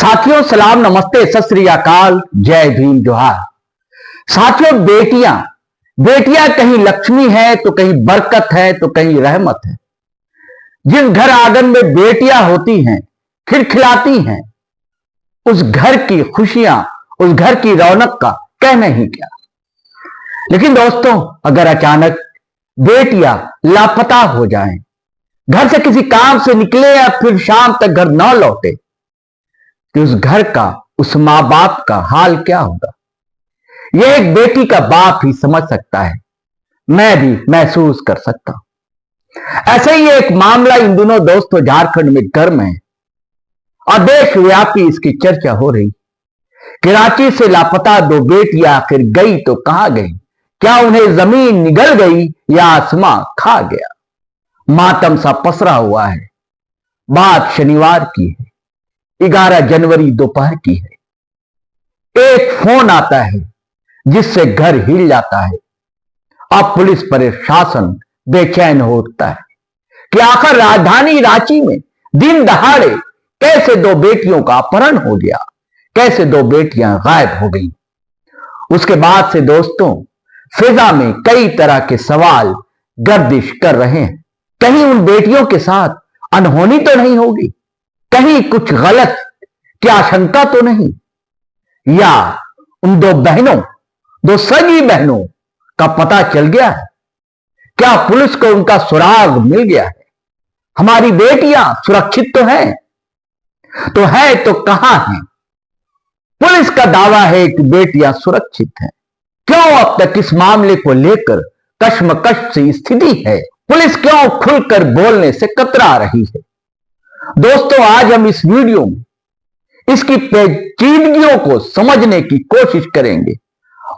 साथियों सलाम, नमस्ते, सत श्री अकाल, जय भीम, जोहार। साथियों बेटियां बेटियां कहीं लक्ष्मी है तो कहीं बरकत है तो कहीं रहमत है। जिस घर आंगन में बेटियां होती हैं, खिलखिलाती हैं, उस घर की खुशियां, उस घर की रौनक का कहना ही क्या। लेकिन दोस्तों, अगर अचानक बेटियां लापता हो जाएं, घर से किसी काम से निकले या फिर शाम तक घर न लौटे, कि उस घर का, उस मां बाप का हाल क्या होगा, यह एक बेटी का बाप ही समझ सकता है। मैं भी महसूस कर सकता हूं। ऐसे ही एक मामला इन दिनों दोस्तों झारखंड में गर्म है और देशव्यापी इसकी चर्चा हो रही। कराची से लापता दो बेटियां आखिर गई तो कहां गई? क्या उन्हें जमीन निगल गई या आसमां खा गया? मातम सा पसरा हुआ है। बात शनिवार की है, 11 जनवरी दोपहर की है। एक फोन आता है जिससे घर हिल जाता है। अब पुलिस प्रशासन बेचैन हो उठता है कि आखिर राजधानी रांची में दिन दहाड़े कैसे दो बेटियों का अपहरण हो गया, कैसे दो बेटियां गायब हो गई। उसके बाद से दोस्तों फिजा में कई तरह के सवाल गर्दिश कर रहे हैं। कहीं उन बेटियों के साथ अनहोनी तो नहीं होगी? कहीं कुछ गलत की आशंका तो नहीं? या उन दो बहनों, दो सगी बहनों का पता चल गया है? क्या पुलिस को उनका सुराग मिल गया है? हमारी बेटियां सुरक्षित तो हैं? तो कहां हैं? पुलिस का दावा है कि बेटियां सुरक्षित हैं। क्यों अब तक इस मामले को लेकर कश्मकश सी स्थिति है? पुलिस क्यों खुलकर बोलने से कतरा रही है? दोस्तों, आज हम इस वीडियो में इसकी पेचीदगियों को समझने की कोशिश करेंगे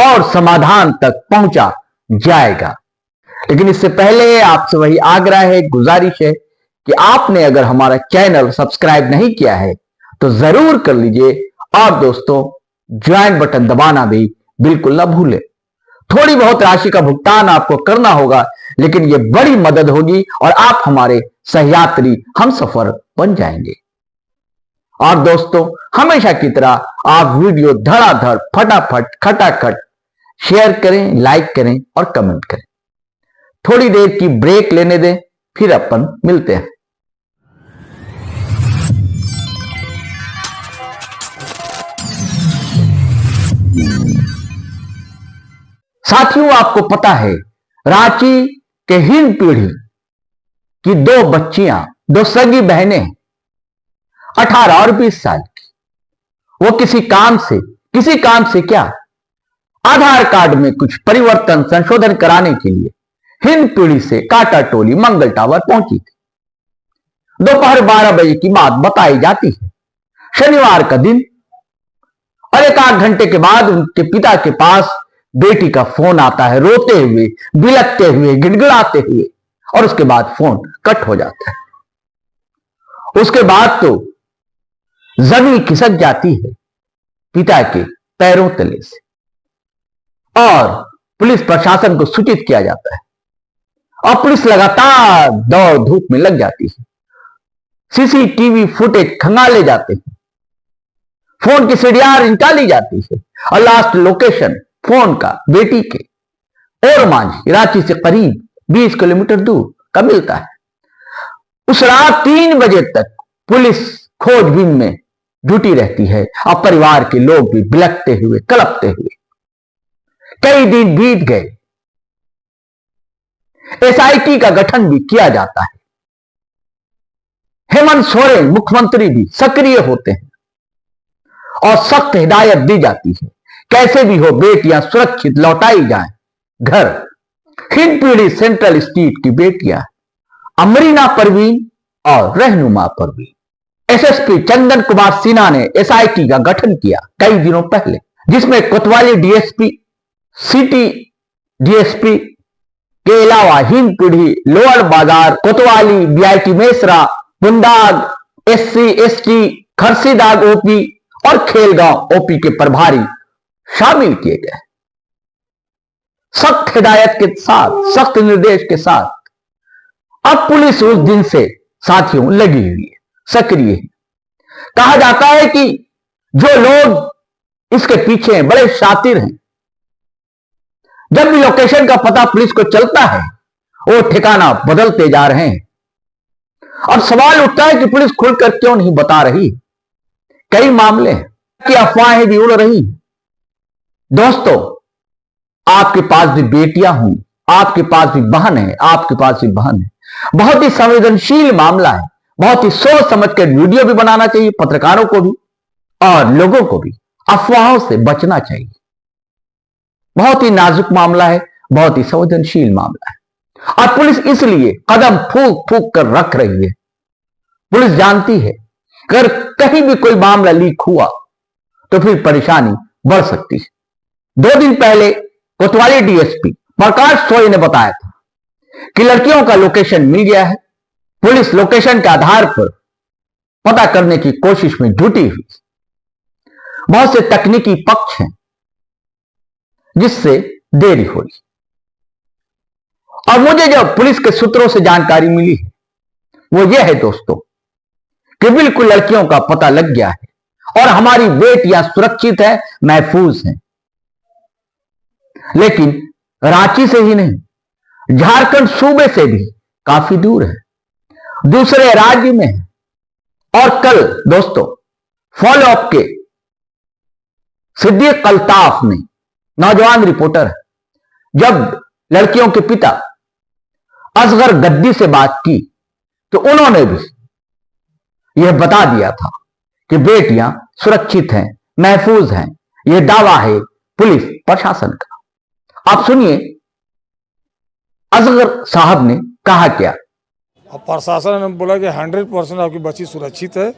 और समाधान तक पहुंचा जाएगा। लेकिन इससे पहले आपसे वही आग्रह है, गुजारिश है कि आपने अगर हमारा चैनल सब्सक्राइब नहीं किया है तो जरूर कर लीजिए और दोस्तों ज्वाइन बटन दबाना भी बिल्कुल न भूलें। थोड़ी बहुत राशि का भुगतान आपको करना होगा, लेकिन यह बड़ी मदद होगी और आप हमारे सहयात्री, हम सफर बन जाएंगे। और दोस्तों हमेशा की तरह आप वीडियो धड़ाधड़, फटाफट, खटाखट शेयर करें, लाइक करें और कमेंट करें। थोड़ी देर की ब्रेक लेने दें, फिर अपन मिलते हैं। साथियों, आपको पता है रांची के हिंद पीढ़ी की दो बच्चियां, दो सगी बहनें, 18 और 20 साल की, वो किसी काम से क्या, आधार कार्ड में कुछ परिवर्तन, संशोधन कराने के लिए हिंद पीढ़ी से काटा टोली मंगल टावर पहुंची थी। दोपहर 12 बजे की बात बताई जाती है, शनिवार का दिन। और एक आध घंटे के बाद उनके पिता के पास बेटी का फोन आता है, रोते हुए, बिलखते हुए, गिड़गिड़ाते हुए, और उसके बाद फोन कट हो जाता है। उसके बाद तो जमीन खिसक जाती है पिता के पैरों तले से और पुलिस प्रशासन को सूचित किया जाता है और पुलिस लगातार दौड़ धूप में लग जाती है। सीसीटीवी फुटेज खंगाले जाते हैं, फोन की सीडीआर निकाली जाती है और लास्ट लोकेशन फोन का बेटी के ओरमांझी, रांची से करीब 20 किलोमीटर दूर का मिलता है। उस रात 3 बजे तक पुलिस खोजबीन में जुटी रहती है और परिवार के लोग भी बिलखते हुए, कलपते हुए। कई दिन बीत गए, एसआईटी का गठन भी किया जाता है। हेमंत सोरेन मुख्यमंत्री भी सक्रिय होते हैं और सख्त हिदायत दी जाती है, कैसे भी हो बेटियां सुरक्षित लौटाई जाएं घर। हिंद पीढ़ी सेंट्रल स्ट्रीट की बेटियां अमरीना परवीन और रहनुमा परवीन। एसएसपी चंदन कुमार सिन्हा ने एसआईटी का गठन किया कई दिनों पहले, जिसमें कोतवाली डीएसपी, सिटी डीएसपी के अलावा हिंद पीढ़ी, लोअर बाजार, कोतवाली, बीआईटी मेसरा, बुंदाग, एससी एसटी, खरसीदाग ओपी और खेलगांव ओपी के प्रभारी शामिल किए गए। सख्त हिदायत के साथ, सख्त निर्देश के साथ अब पुलिस उस दिन से साथियों लगी हुई है, सक्रिय है। कहा जाता है कि जो लोग इसके पीछे हैं बड़े शातिर हैं। जब भी लोकेशन का पता पुलिस को चलता है वो ठिकाना बदलते जा रहे हैं। अब सवाल उठता है कि पुलिस खुलकर क्यों नहीं बता रही। कई मामले हैं कि अफवाहें भी उड़ रही हैं। दोस्तों, आपके पास भी बेटियां हों, आपके पास भी बहन है, आपके पास भी बहन है। बहुत ही संवेदनशील मामला है। बहुत ही सोच समझ कर वीडियो भी बनाना चाहिए, पत्रकारों को भी और लोगों को भी अफवाहों से बचना चाहिए। बहुत ही नाजुक मामला है, बहुत ही संवेदनशील मामला है और पुलिस इसलिए कदम फूंक फूंक कर रख रही है। पुलिस जानती है अगर कहीं भी कोई मामला लीक हुआ तो फिर परेशानी बढ़ सकती है। 2 दिन पहले कोतवाली डीएसपी प्रकाश सोई ने बताया था कि लड़कियों का लोकेशन मिल गया है। पुलिस लोकेशन के आधार पर पता करने की कोशिश में जुटी हुई। बहुत से तकनीकी पक्ष हैं जिससे देरी हो रही। और मुझे जो पुलिस के सूत्रों से जानकारी मिली है वो यह है दोस्तों कि बिल्कुल लड़कियों का पता लग गया है और हमारी बेटियां सुरक्षित है, महफूज हैं। लेकिन रांची से ही नहीं, झारखंड सूबे से भी काफी दूर है, दूसरे राज्य में है। और कल दोस्तों फॉलोअप के सिद्दीक अल्ताफ ने, नौजवान रिपोर्टर है, जब लड़कियों के पिता असगर गद्दी से बात की तो उन्होंने भी यह बता दिया था कि बेटियां सुरक्षित हैं, महफूज हैं। यह दावा है पुलिस प्रशासन का। आप सुनिए असगर साहब ने कहा क्या। अब प्रशासन ने बोला कि 100% आपकी बच्ची सुरक्षित है।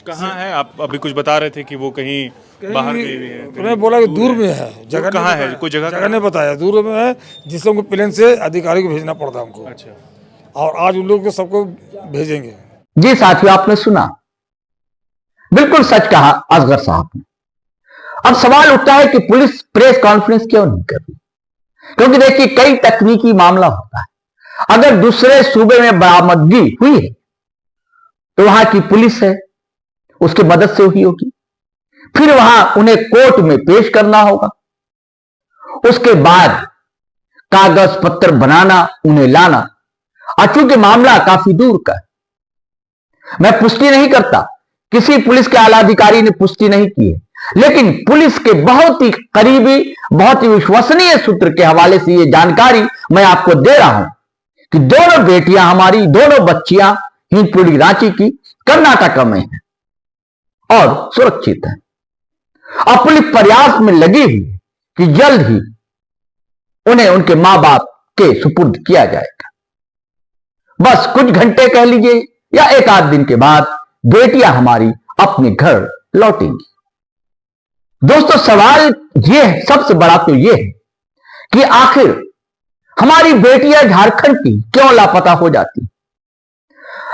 कहाँ है? आप अभी कुछ बता रहे थे कि वो कहीं बाहर गई हुई है। उन्होंने बोला कि दूर में है, जगह कहाँ है? कोई जगह नहीं बताया, दूर में है, जिससे हमको प्लेन से अधिकारी को भेजना पड़ता हमको। अच्छा। और आज उन लोग को सबको भेजेंगे। जी साथियों, आपने सुना, बिल्कुल सच कहा असगर साहब ने। अब सवाल उठता है कि पुलिस प्रेस कॉन्फ्रेंस क्यों नहीं कर रही। क्योंकि देखिए कई तकनीकी मामला होता है। अगर दूसरे सूबे में बरामदगी हुई है तो वहां की पुलिस है, उसकी मदद से हुई होगी। फिर वहां उन्हें कोर्ट में पेश करना होगा, उसके बाद कागज पत्र बनाना, उन्हें लाना। और चूंकि मामला काफी दूर का है, मैं पुष्टि नहीं करता, किसी पुलिस के आला अधिकारी ने पुष्टि नहीं की है, लेकिन पुलिस के बहुत ही करीबी, बहुत ही विश्वसनीय सूत्र के हवाले से यह जानकारी मैं आपको दे रहा हूं कि दोनों बेटियां हमारी, दोनों बच्चियां हिंदपीढ़ी रांची की कर्नाटक में हैं और सुरक्षित हैं। और पुलिस प्रयास में लगी हुई है कि जल्द ही उन्हें उनके मां बाप के सुपुर्द किया जाएगा। बस कुछ घंटे कह लीजिए या 1 आध दिन के बाद बेटियां हमारी अपने घर लौटेंगी। दोस्तों सवाल यह है, सबसे बड़ा तो यह है कि आखिर हमारी बेटियां झारखंड की क्यों लापता हो जाती।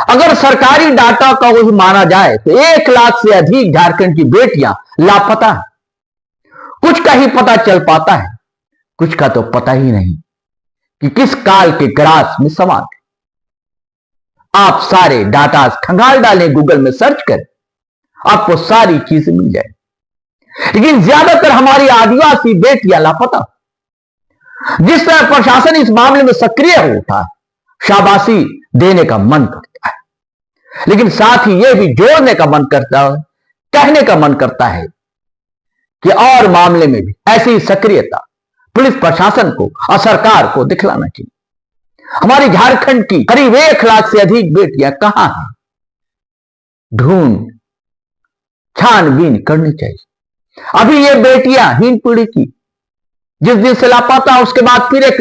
अगर सरकारी डाटा का वही माना जाए तो 1 लाख से अधिक झारखंड की बेटियां लापता है। कुछ का ही पता चल पाता है, कुछ का तो पता ही नहीं कि किस काल के ग्रास में समा थे। आप सारे डाटा खंगाल डालें, गूगल में सर्च करें, आपको सारी चीजें मिल जाए। लेकिन ज्यादातर हमारी आदिवासी बेटियां लापता। जिस तरह प्रशासन इस मामले में सक्रिय हो उठा, शाबाशी देने का मन करता है, लेकिन साथ ही यह भी जोड़ने का मन करता है, कहने का मन करता है कि और मामले में भी ऐसी सक्रियता पुलिस प्रशासन को और सरकार को दिखलाना चाहिए। हमारी झारखंड की करीब 1 लाख से अधिक बेटियां कहां हैं, ढूंढ छानबीन करनी चाहिए। अभी ये बेटियां हिंदपीढ़ी की जिस दिन से लापता, उसके बाद फिर एक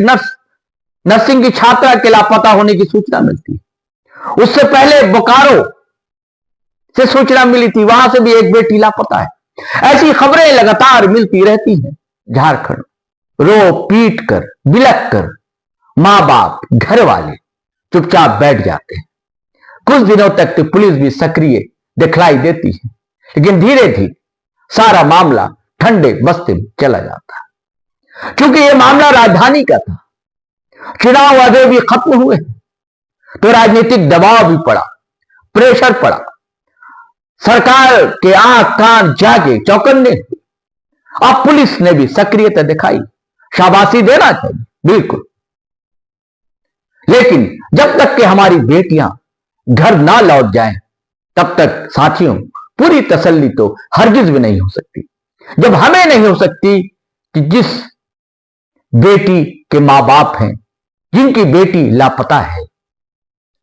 नर्सिंग की छात्रा के लापता होने की सूचना मिलती है। उससे पहले बोकारो से सूचना मिली थी, वहां से भी एक बेटी लापता है। ऐसी खबरें लगातार मिलती रहती हैं। झारखंड रो पीट कर, बिलख कर मां बाप, घर वाले चुपचाप बैठ जाते हैं। कुछ दिनों तक तो पुलिस भी सक्रिय दिखलाई देती है, लेकिन धीरे धीरे सारा मामला ठंडे बस्ते में चला जाता है। क्योंकि यह मामला राजधानी का था, चुनाव अभी भी खत्म हुए तो राजनीतिक दबाव भी पड़ा, प्रेशर पड़ा। सरकार के आंख कान जागे चौकन्ने, अब पुलिस ने भी सक्रियता दिखाई, शाबाशी देना चाहिए बिल्कुल। लेकिन जब तक कि हमारी बेटियां घर ना लौट जाएं, तब तक साथियों पूरी तसल्ली तो हरगिज भी नहीं हो सकती। जब हमें नहीं हो सकती कि जिस बेटी के मां बाप हैं, जिनकी बेटी लापता है,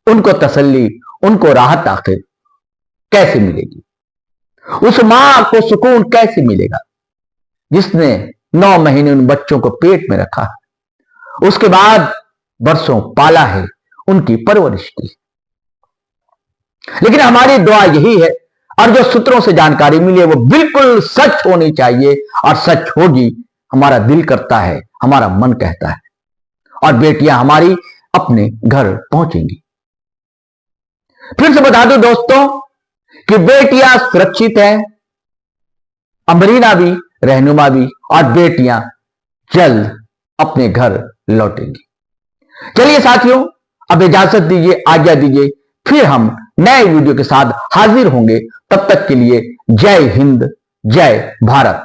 उनको तसल्ली, उनको राहत आखिर कैसे मिलेगी? उस मां को सुकून कैसे मिलेगा जिसने 9 महीने उन बच्चों को पेट में रखा, उसके बाद बरसों पाला है, उनकी परवरिश की। लेकिन हमारी दुआ यही है, और जो सूत्रों से जानकारी मिली है वो बिल्कुल सच होनी चाहिए, और सच होगी, हमारा दिल करता है, हमारा मन कहता है, और बेटियां हमारी अपने घर पहुंचेंगी। फिर से बता दूं दोस्तों कि बेटियां सुरक्षित हैं, अमरीना भी, रहनुमा भी, और बेटियां जल्द अपने घर लौटेंगी। चलिए साथियों, अब इजाजत दीजिए, आज्ञा दीजिए, फिर हम नए वीडियो के साथ हाजिर होंगे। तब तक के लिए जय हिंद, जय भारत।